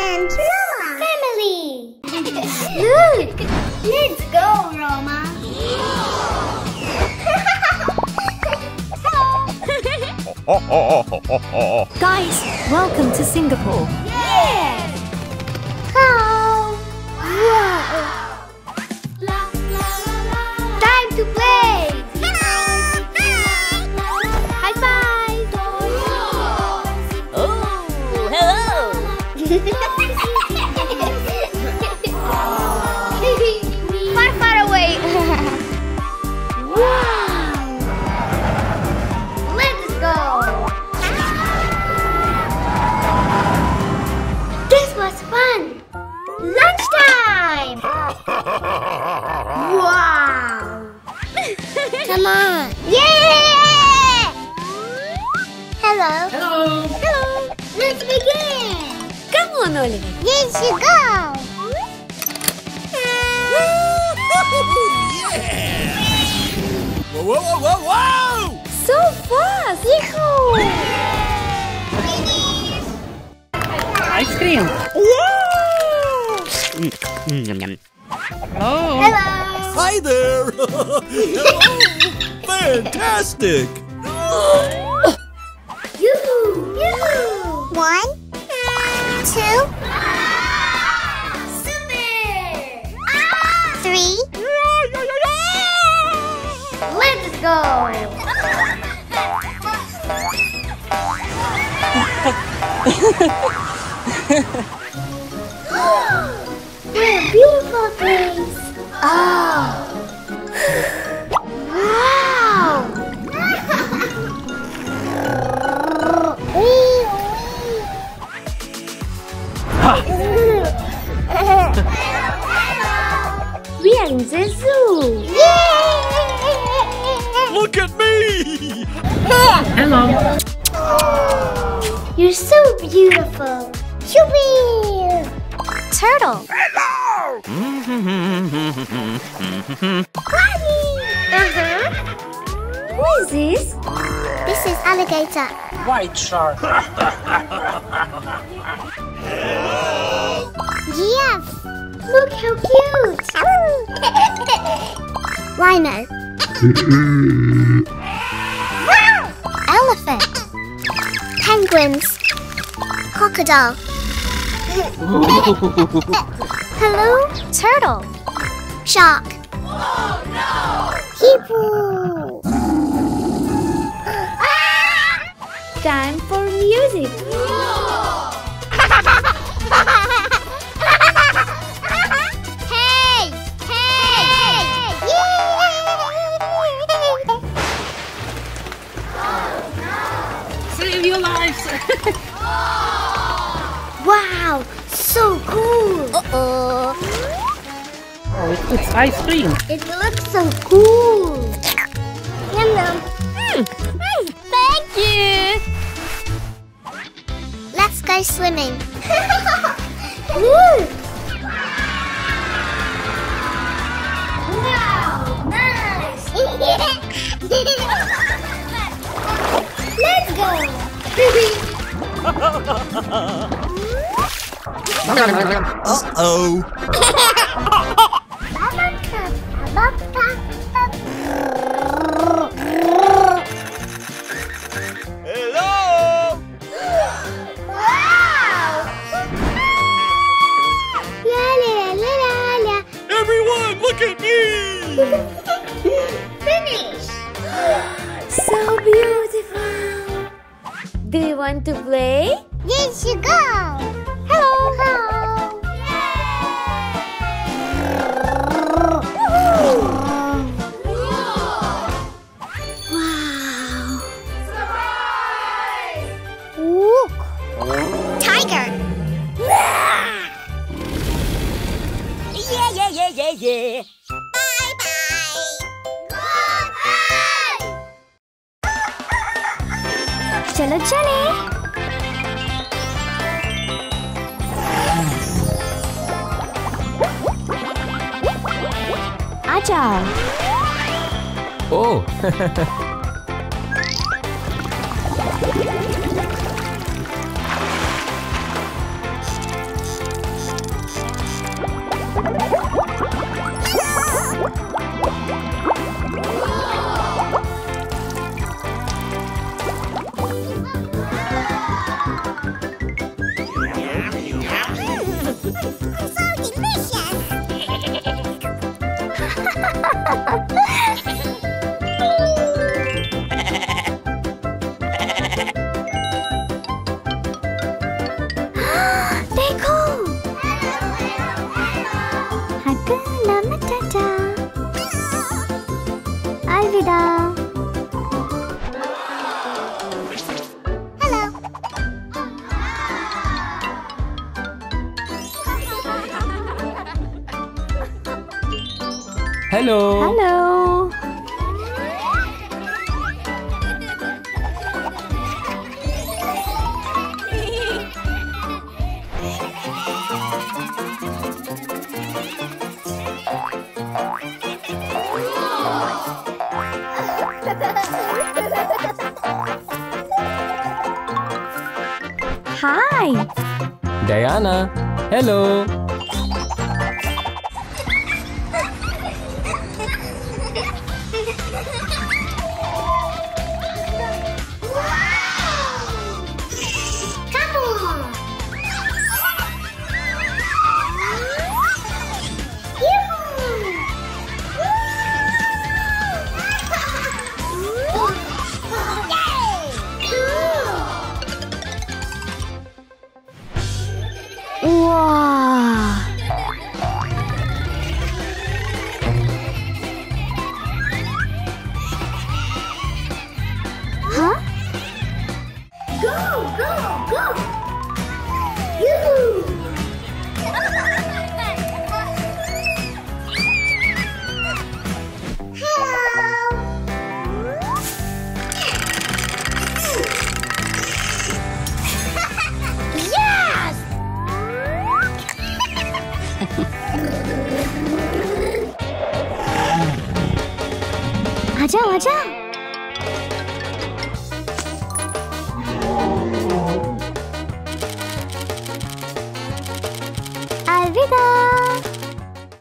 and family. Look, let's go, Roma. Guys, welcome to Singapore. Yeah. Wow. Time to play. High five. Oh, hello. Far, far away. Wow. Let's go. This was fun. Lunchtime. Wow. Come on. Yeah. Hello. Hello. Hello. Let's begin. Come on, Oliver. Yes, you go. Whoa, whoa, whoa, whoa, whoa! So fast. Yahoo. Ice cream. Yeah. Oh. Hello. Hi there. Fantastic. Yoo-hoo. 1, 2. Super. 3. Let's go. What a beautiful place. Oh. Wow. We are in the zoo. Look at me. Hello. You're so beautiful. Shoo-wee. Turtle. Hello. Who is this? This is alligator. White shark. Giraffe. Look how cute. Rhino. Elephant. Penguins. Crocodile. Hello? Turtle. Shark. Hippo. Time for music. Hey! Hey! Save your lives. Wow! So cool! Uh-oh. Oh, it's ice cream. It looks so cool! Yum yum! Thank you. Let's go swimming! Look! Wow! Nice! Let's go! Uh-oh. Hello. Wow! La la la la la. Everyone, look at me. Finish! So beautiful. Do you want to play? Yes, you go! Hello! Hello! Wow! Look! Tiger! Yeah. चलो चले। आ जाओ। Oh. Ta-da! Hello. Hello. Hi. Diana. Hello. आजा आजा